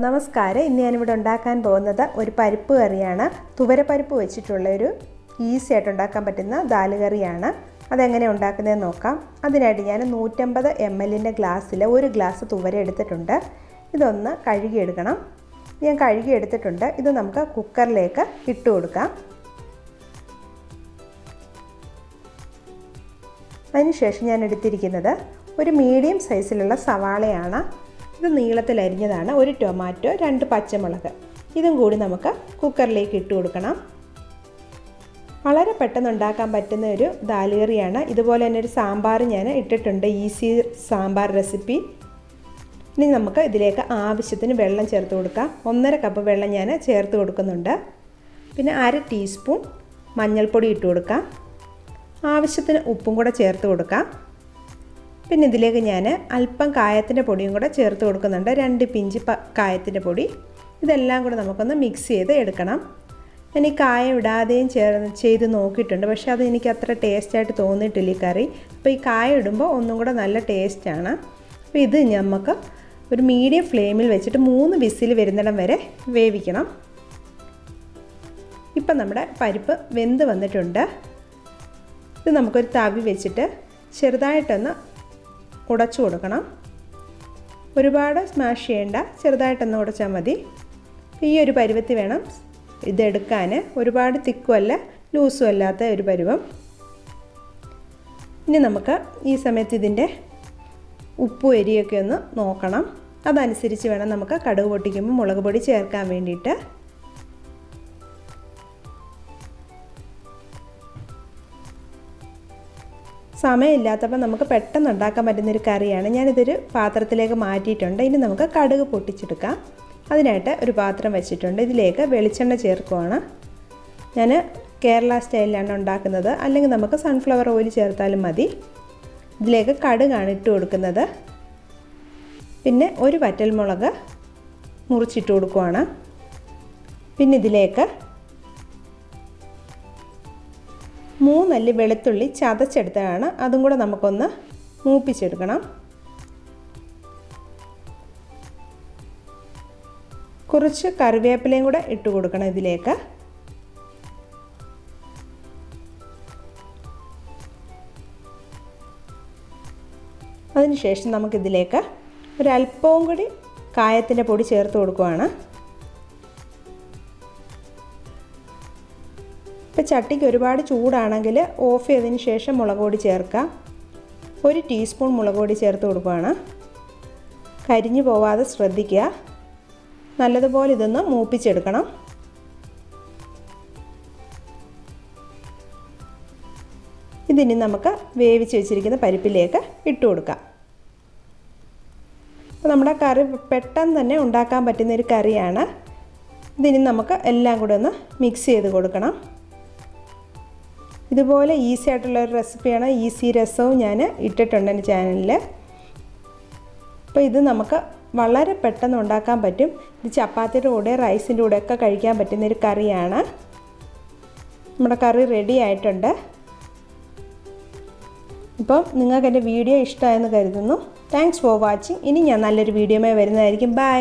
നമസ്കാരം. ഇന്ന് ഞാനിവിടെ ഉണ്ടാക്കാൻ പോകുന്നത് ഒരു പരിപ്പ് കറിയാണ്. തുവരപ്പരിപ്പ് വെച്ചിട്ടുള്ള ഒരു ഈസി ആയിട്ട് ഉണ്ടാക്കാൻ പറ്റുന്ന ദാൽ കറിയാണ്. അതെങ്ങനെ ഉണ്ടാക്കുന്നതെന്ന് നോക്കാം. അതിനായിട്ട് ഞാൻ 150 ml ഗ്ലാസ്സിൽ ഒരു ഗ്ലാസ് തുവര എടുത്തിട്ടുണ്ട്. ഇതൊന്ന് കഴുകിയെടുക്കണം. ഞാൻ കഴുകിയെടുത്തിട്ടുണ്ട്. ഇത് നമുക്ക് കുക്കറിലേക്ക് ഇട്ട് കൊടുക്കാം. അതിനുശേഷം ഞാൻ എടുത്തിരിക്കുന്നത് ഒരു മീഡിയം സൈസിലുള്ള സവാളയാണ്. ഇത് നീളത്തിൽ അരിഞ്ഞതാണ്. ഒരു ടൊമാറ്റോ, 2 പച്ചമുളക്, ഇതും കൂടി നമുക്ക് കുക്കറിലേക്ക് ഇട്ട് കൊടുക്കണം. വളരെ പെട്ടെന്ന് ഉണ്ടാക്കാൻ പറ്റുന്ന ഒരു ദാൽ കറിയാണ്. ഇതുപോലെ തന്നെ ഒരു സാമ്പാർ ഞാൻ ഇട്ടിട്ടുണ്ട്, ഈസി സാമ്പാർ റെസിപ്പി. ഇനി നമുക്ക് ഇതിലേക്ക് ആവശ്യത്തിന് വെള്ളം ചേർത്ത് കൊടുക്കാം. 1.5 കപ്പ് വെള്ളം ഞാൻ ചേർത്ത് കൊടുക്കുന്നുണ്ട്. പിന്നെ 1/2 ടീസ്പൂൺ മഞ്ഞൾപ്പൊടി ഇട്ട് കൊടുക്കാം. ആവശ്യത്തിന് ഉപ്പും കൂടെ ചേർത്ത് കൊടുക്കാം. പിന്നെ ഇതിലേക്ക് ഞാൻ അല്പം കായത്തിൻ്റെ പൊടിയും കൂടെ ചേർത്ത് കൊടുക്കുന്നുണ്ട്, 2 പിഞ്ച് കായത്തിൻ്റെ പൊടി. ഇതെല്ലാം കൂടെ നമുക്കൊന്ന് മിക്സ് ചെയ്ത് എടുക്കണം. ഞാൻ ഈ കായം ഇടാതെയും ചെയ്ത് നോക്കിയിട്ടുണ്ട്, പക്ഷേ അത് എനിക്ക് അത്ര ടേസ്റ്റായിട്ട് തോന്നിയിട്ടില്ല ഈ കറി. അപ്പോൾ ഈ കായം ഇടുമ്പോൾ ഒന്നും കൂടെ നല്ല ടേസ്റ്റാണ്. അപ്പോൾ ഇത് നമുക്ക് ഒരു മീഡിയം ഫ്ലെയിമിൽ വെച്ചിട്ട് 3 വിസിൽ വരുന്നിടം വരെ വേവിക്കണം. ഇപ്പം നമ്മുടെ പരിപ്പ് വെന്ത് വന്നിട്ടുണ്ട്. ഇത് നമുക്കൊരു തവി വെച്ചിട്ട് ചെറുതായിട്ടൊന്ന് ഉടച്ചു കൊടുക്കണം. ഒരുപാട് സ്മാഷ് ചെയ്യേണ്ട, ചെറുതായിട്ടൊന്ന് ഉടച്ചാൽ മതി. ഈ ഒരു പരുവത്തിൽ വേണം ഇതെടുക്കാൻ. ഒരുപാട് തിക്കും അല്ല ലൂസും അല്ലാത്ത ഒരു പരുവം. ഇനി നമുക്ക് ഈ സമയത്ത് ഇതിൻ്റെ ഉപ്പും എരിയൊക്കെ ഒന്ന് നോക്കണം. അതനുസരിച്ച് വേണം നമുക്ക് കടുക് പൊട്ടിക്കുമ്പോൾ മുളക് പൊടി ചേർക്കാൻ വേണ്ടിയിട്ട്. സമയമില്ലാത്തപ്പോൾ നമുക്ക് പെട്ടെന്ന് ഉണ്ടാക്കാൻ പറ്റുന്നൊരു കറിയാണ്. ഞാനിതൊരു പാത്രത്തിലേക്ക് മാറ്റിയിട്ടുണ്ട്. ഇനി നമുക്ക് കടുക് പൊട്ടിച്ചെടുക്കാം. അതിനായിട്ട് ഒരു പാത്രം വെച്ചിട്ടുണ്ട്. ഇതിലേക്ക് വെളിച്ചെണ്ണ ചേർക്കുവാണ്. ഞാൻ കേരള സ്റ്റൈലിലാണ് ഉണ്ടാക്കുന്നത്, അല്ലെങ്കിൽ നമുക്ക് സൺഫ്ലവർ ഓയിൽ ചേർത്താലും മതി. ഇതിലേക്ക് കടുകാണ് ഇട്ട് കൊടുക്കുന്നത്. പിന്നെ ഒരു വറ്റൽമുളക് മുറിച്ചിട്ട് കൊടുക്കുവാണ്. പിന്നെ ഇതിലേക്ക് 3 അല്ലി വെളുത്തുള്ളി ചതച്ചെടുത്തതാണ്, അതും കൂടെ നമുക്കൊന്ന് മൂപ്പിച്ചെടുക്കണം. കുറച്ച് കറിവേപ്പിലയും കൂടെ ഇട്ട് കൊടുക്കണം ഇതിലേക്ക്. അതിനുശേഷം നമുക്കിതിലേക്ക് ഒരല്പവും കൂടി കായത്തിൻ്റെ പൊടി ചേർത്ത് കൊടുക്കുവാണ്. ഇപ്പോൾ ചട്ടിക്ക് ഒരുപാട് ചൂടാണെങ്കിൽ ഓഫ് ചെയ്തതിന് ശേഷം മുളക് പൊടി ചേർക്കാം. 1 ടീസ്പൂൺ മുളക് പൊടി ചേർത്ത് കൊടുക്കുകയാണ്. കരിഞ്ഞു പോവാതെ ശ്രദ്ധിക്കുക. നല്ലതുപോലെ ഇതൊന്ന് മൂപ്പിച്ചെടുക്കണം. ഇതിനി നമുക്ക് വേവിച്ച് വെച്ചിരിക്കുന്ന പരിപ്പിലേക്ക് ഇട്ട് കൊടുക്കാം. അപ്പോൾ നമ്മുടെ കറി പെട്ടെന്ന് തന്നെ ഉണ്ടാക്കാൻ പറ്റുന്നൊരു കറിയാണ്. ഇതിനി നമുക്ക് എല്ലാം കൂടെ ഒന്ന് മിക്സ് ചെയ്ത് കൊടുക്കണം. ഇതുപോലെ ഈസി ആയിട്ടുള്ള ഒരു റെസിപ്പിയാണ്. ഈസി രസവും ഞാൻ ഇട്ടിട്ടുണ്ട് എൻ്റെ ചാനലിൽ. അപ്പോൾ ഇത് നമുക്ക് വളരെ പെട്ടെന്ന് ഉണ്ടാക്കാൻ പറ്റും. ഇത് ചപ്പാത്തിയുടെ കൂടെ റൈസിൻ്റെ കൂടെയൊക്കെ കഴിക്കാൻ പറ്റുന്നൊരു കറിയാണ്. നമ്മുടെ കറി റെഡി ആയിട്ടുണ്ട്. അപ്പം നിങ്ങൾക്ക് എൻ്റെ വീഡിയോ ഇഷ്ടമായെന്ന് കരുതുന്നു. Thanks for watching. ഇനി ഞാൻ നല്ലൊരു വീഡിയോയുമായി വരുന്നതായിരിക്കും. ബൈ.